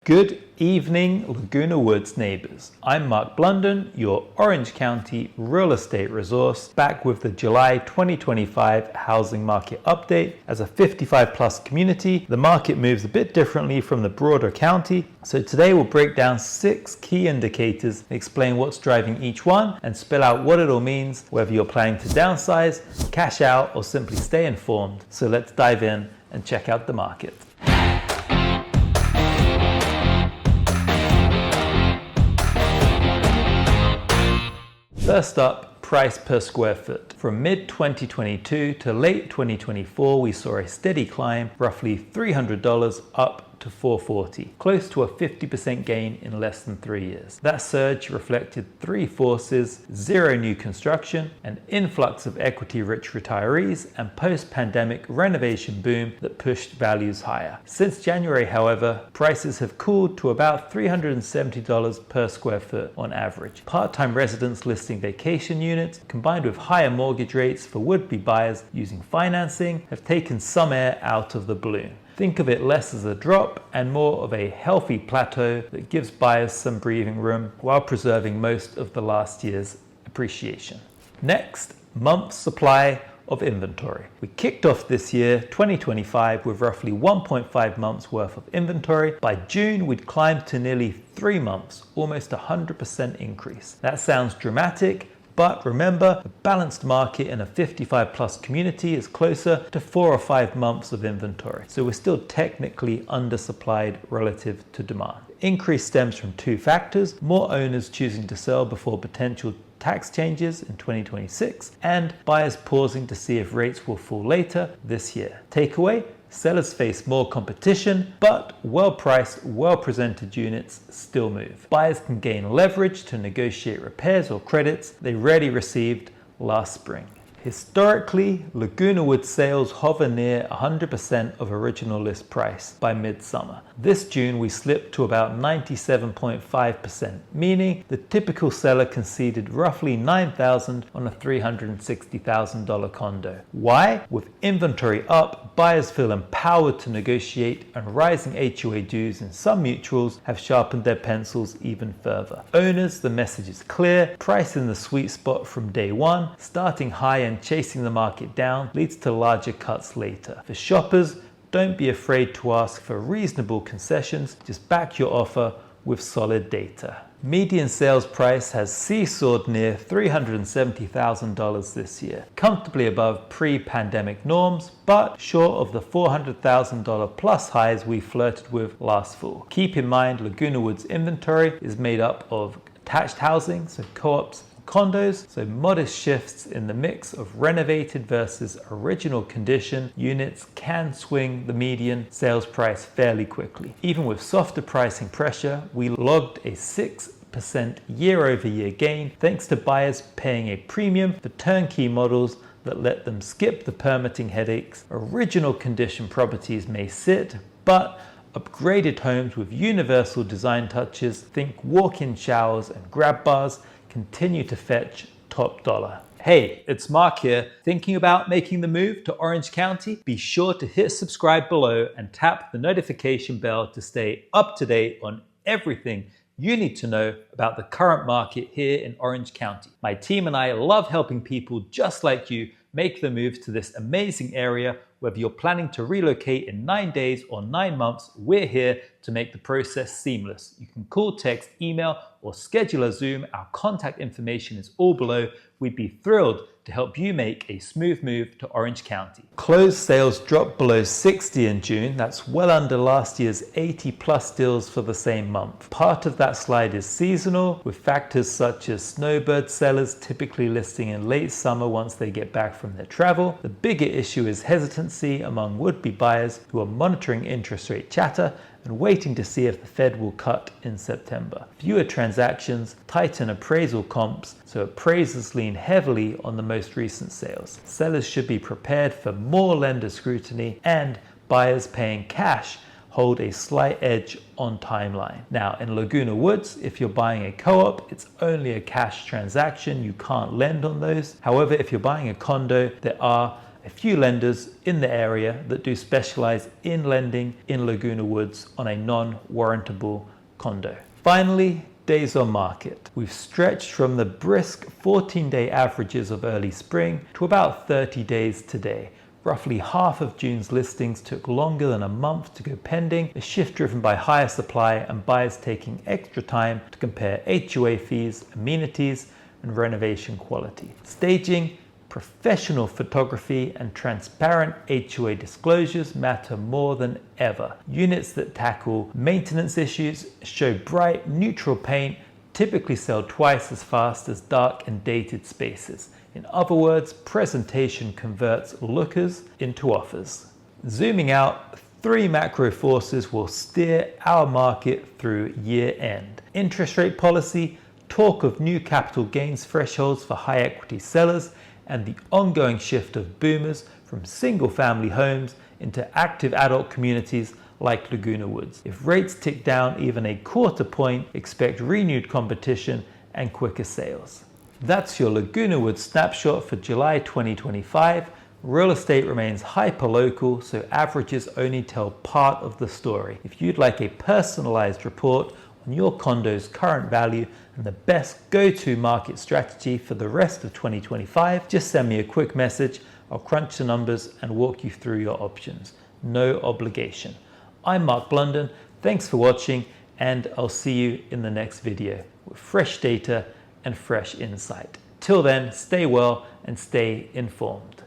Good evening, Laguna Woods neighbors. I'm Mark Blunden, your Orange County real estate resource, back with the July 2025 housing market update. As a 55 plus community, the market moves a bit differently from the broader county. So today we'll break down 6 key indicators, explain what's driving each one, and spell out what it all means, whether you're planning to downsize, cash out, or simply stay informed. So let's dive in and check out the market. First up, price per square foot. From mid-2022 to late 2024, we saw a steady climb, roughly $300 up to $440, close to a 50% gain in less than 3 years. That surge reflected 3 forces: zero new construction, an influx of equity-rich retirees, and post-pandemic renovation boom that pushed values higher. Since January, however, prices have cooled to about $370 per square foot on average. Part-time residents listing vacation units, combined with higher mortgage rates for would-be buyers using financing, have taken some air out of the balloon. Think of it less as a drop and more of a healthy plateau that gives buyers some breathing room while preserving most of the last year's appreciation. Next, month's supply of inventory. We kicked off this year, 2025, with roughly 1.5 months worth of inventory. By June, we'd climbed to nearly 3 months, almost a 100% increase. That sounds dramatic, but remember, a balanced market in a 55 plus community is closer to 4 or 5 months of inventory. So we're still technically undersupplied relative to demand. Increase stems from 2 factors: more owners choosing to sell before potential tax changes in 2026, and buyers pausing to see if rates will fall later this year. Takeaway: sellers face more competition, but well-priced, well-presented units still move. Buyers can gain leverage to negotiate repairs or credits they rarely received last spring. Historically, Laguna Woods sales hover near 100% of original list price by midsummer. This June, we slipped to about 97.5%, meaning the typical seller conceded roughly $9,000 on a $360,000 condo. Why? With inventory up, buyers feel empowered to negotiate, and rising HOA dues in some mutuals have sharpened their pencils even further. Owners, the message is clear: price in the sweet spot from day one, starting high and chasing the market down leads to larger cuts later. For shoppers, don't be afraid to ask for reasonable concessions, just back your offer with solid data. Median sales price has seesawed near $370,000 this year, comfortably above pre-pandemic norms, but short of the $400,000 plus highs we flirted with last fall. Keep in mind, Laguna Woods inventory is made up of attached housing, so co-ops, condos, so modest shifts in the mix of renovated versus original condition units can swing the median sales price fairly quickly. Even with softer pricing pressure, we logged a 6% year-over-year gain thanks to buyers paying a premium for turnkey models that let them skip the permitting headaches. Original condition properties may sit, but upgraded homes with universal design touches, think walk-in showers and grab bars, continue to fetch top dollar. Hey, it's Mark here. Thinking about making the move to Orange County? Be sure to hit subscribe below and tap the notification bell to stay up to date on everything you need to know about the current market here in Orange County. My team and I love helping people just like you make the move to this amazing area. Whether you're planning to relocate in 9 days or 9 months, we're here to make the process seamless. You can call, text, email, or schedule a Zoom. Our contact information is all below. We'd be thrilled to help you make a smooth move to Orange County. Closed sales dropped below 60 in June. That's well under last year's 80 plus deals for the same month. Part of that slide is seasonal, with factors such as snowbird sellers typically listing in late summer once they get back from their travel. The bigger issue is hesitancy among would-be buyers who are monitoring interest rate chatter and waiting to see if the Fed will cut in September. Fewer transactions, tighten appraisal comps, so appraisers lean heavily on the most recent sales. Sellers should be prepared for more lender scrutiny, and buyers paying cash hold a slight edge on timeline. Now, in Laguna Woods, if you're buying a co-op, it's only a cash transaction. You can't lend on those. However, if you're buying a condo, there are a few lenders in the area that do specialize in lending in Laguna Woods on a non-warrantable condo. Finally, days on market. We've stretched from the brisk 14-day averages of early spring to about 30 days today. Roughly half of June's listings took longer than a month to go pending, a shift driven by higher supply and buyers taking extra time to compare HOA fees, amenities, and renovation quality. Staging, professional photography, and transparent HOA disclosures matter more than ever. Units that tackle maintenance issues, show bright, neutral paint, typically sell twice as fast as dark and dated spaces. In other words, presentation converts lookers into offers. Zooming out, 3 macro forces will steer our market through year end. Interest rate policy, talk of new capital gains thresholds for high equity sellers, and the ongoing shift of boomers from single-family homes into active adult communities like Laguna Woods. If rates tick down even a quarter point, expect renewed competition and quicker sales. That's your Laguna Woods snapshot for July 2025. Real estate remains hyper-local, so averages only tell part of the story. If you'd like a personalized report on your condo's current value and the best go-to market strategy for the rest of 2025, just send me a quick message. I'll crunch the numbers and walk you through your options. No obligation. I'm Mark Blunden. Thanks for watching, and I'll see you in the next video with fresh data and fresh insight. Till then, stay well and stay informed.